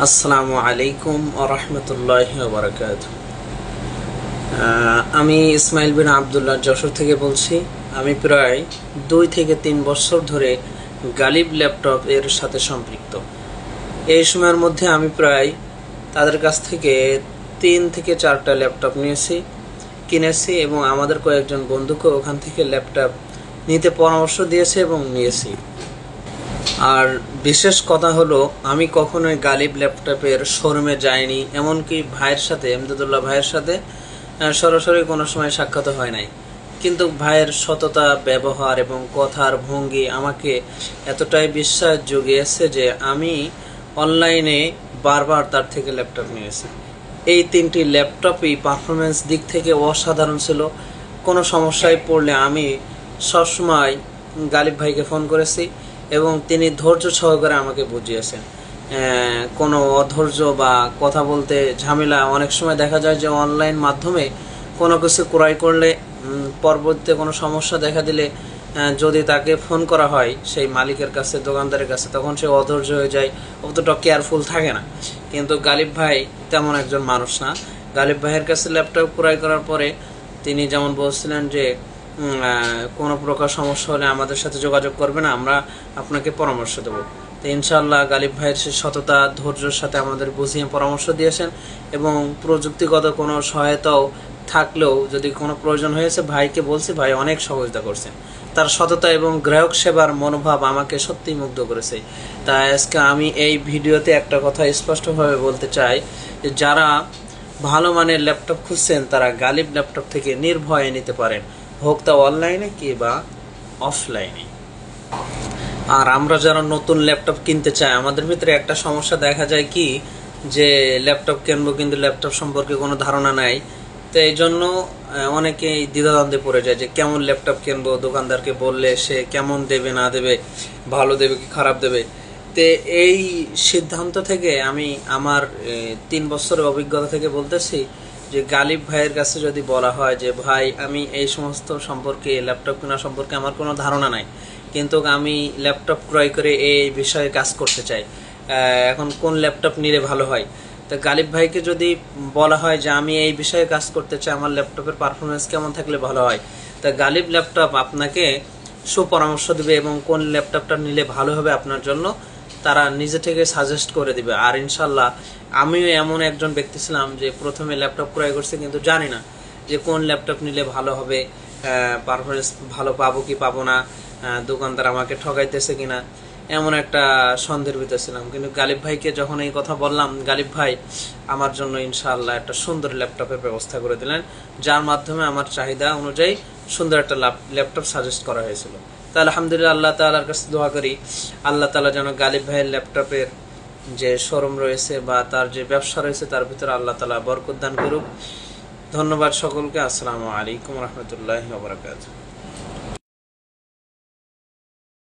আসসালামু আলাইকুম ওয়া রাহমাতুল্লাহি ওয়া বারাকাতুহু। আমি ইসমাইল বিন আব্দুল্লাহ যশোর থেকে বলছি। আমি প্রায় 2 থেকে 3 বছর ধরে গালিব ল্যাপটপ এর সাথে সম্পৃক্ত। এই সময়ের মধ্যে আমি প্রায় তাদের কাছ থেকে 3 থেকে 4টা ল্যাপটপ কিনেছি এবং আমাদের কয়েকজন বন্ধুকে ওখান থেকে ল্যাপটপ নিতে পরামর্শ দিয়েছে এবং নিয়েছি। আর বিশেষ কথা হলো, আমি কখনোই গালিব ল্যাপটপের শোরুমে যাইনি, এমনকি ভাইয়ের সাথে, এমদাদুল্লাহ ভাইয়ের সাথে সরাসরি কোনো সময় সাক্ষাৎ হয় নাই। কিন্তু ভাইয়ের সততা, ব্যবহার এবং কথার ভঙ্গি আমাকে এতটাই বিশ্বাস জুগিয়েছে যে আমি অনলাইনে বারবার তার থেকে ল্যাপটপ নিয়েছি। এই 3টি ল্যাপটপই পারফরমেন্স দিক থেকে অসাধারণ ছিল। কোনো সমস্যায় পড়লে আমি সবসময় গালিব ভাইকে ফোন করেছি এবং তিনি ধৈর্য সহকারে আমাকে বুঝিয়েছেন। কোনো অধৈর্য বা কথা বলতে ঝামেলা, অনেক সময় দেখা যায় যে অনলাইন মাধ্যমে কোনো কিছু ক্রয় করলে পরবর্তীতে কোনো সমস্যা দেখা দিলে যদি তাকে ফোন করা হয় সেই মালিকের কাছে, দোকানদারের কাছে, তখন সে অধৈর্য হয়ে যায়, অতটা কেয়ারফুল থাকে না। কিন্তু গালিব ভাই তেমন একজন মানুষ না। গালিব ভাইয়ের কাছে ল্যাপটপ ক্রয় করার পরে তিনি যেমন বলছিলেন যে কোনো প্রকার সমস্যা হলে আমাদের সাথে যোগাযোগ করবেন, আমরা আপনাকে পরামর্শ দেবো। তো ইনশাআল্লাহ গালিব ভাইয়ের সে সততা, ধৈর্যের সাথে আমাদের বুঝিয়ে পরামর্শ দিয়েছেন এবং প্রযুক্তিগত কোনো সহায়তাও থাকলেও যদি কোনো প্রয়োজন হয়েছে ভাইকে বলছি, ভাই অনেক সহযোগিতা করছেন। তার সততা এবং গ্রাহক সেবার মনোভাব আমাকে সত্যিই মুগ্ধ করেছে। তাই আজকে আমি এই ভিডিওতে একটা কথা স্পষ্টভাবে বলতে চাই যে যারা ভালো মানের ল্যাপটপ খুঁজছেন তারা গালিব ল্যাপটপ থেকে নির্ভয়ে নিতে পারেন, হোক তা অনলাইনে কি বা অফলাইনে। আর আমরা যারা নতুন ল্যাপটপ কিনতে চাই, আমাদের ভিতরে একটা সমস্যা দেখা যায় কি, যে ল্যাপটপ কিনবো কিন্তু ল্যাপটপ সম্পর্কে কোনো ধারণা নাই। তো এই জন্য অনেকেই দ্বিধাদ্বন্দ্বে পড়ে যায় যে কেমন ল্যাপটপ কিনবো, দোকানদারকে বললে সে কেমন দেবে না দেবে, ভালো দেবে কি খারাপ দেবে। তো এই সিদ্ধান্ত থেকে আমি আমার 3 বছরের অভিজ্ঞতা থেকে বলতেছি যে গালিব ভাইয়ের কাছে যদি বলা হয় যে ভাই আমি এই সমস্ত সম্পর্কে, ল্যাপটপ কেনা সম্পর্কে আমার কোনো ধারণা নাই, কিন্তু আমি ল্যাপটপ ক্রয় করে এই বিষয়ে কাজ করতে চাই, এখন কোন ল্যাপটপ নিলে ভালো হয়। তো গালিব ভাইকে যদি বলা হয় যে আমি এই বিষয়ে কাজ করতে চাই, আমার ল্যাপটপের পারফরমেন্স কেমন থাকলে ভালো হয়, তা গালিব ল্যাপটপ আপনাকে সুপরামর্শ দেবে এবং কোন ল্যাপটপটা নিলে ভালো হবে আপনার জন্য তারা নিজে থেকে সাজেস্ট করে দিবে। আর ইনশাল্লাহ আমিও এমন একজন ব্যক্তি ছিলাম যে প্রথমে ল্যাপটপ ক্রয় করছি কিন্তু জানি না যে কোন ল্যাপটপ নিলে ভালো হবে, পারফরমেন্স ভালো পাবো কি পাবো না, দোকানদার আমাকে ঠকাইতেছে কিনা, এমন একটা সন্দেহের ভিতরে ছিলাম। কিন্তু গালিব ভাইকে যখন এই কথা বললাম, গালিব ভাই আমার জন্য ইনশাআল্লাহ একটা সুন্দর ল্যাপটপের ব্যবস্থা করে দিলেন, যার মাধ্যমে আমার চাহিদা অনুযায়ী সুন্দর একটা ল্যাপটপ সাজেস্ট করা হয়েছিল। তা আলহামদুলিল্লাহ, আল্লাহ তাআলার কাছে দোয়া করি আল্লাহ তাআলা যেন গালিব ভাইয়ের ল্যাপটপের যে শোরুম রয়েছে বা তার যে ব্যবসা রয়েছে তার ভিতরে আল্লাহ তাআলা বরকত দান করুক। ধন্যবাদ সকলকে। আসসালামু আলাইকুম ওয়া রাহমাতুল্লাহি ওয়া বারাকাতুহু।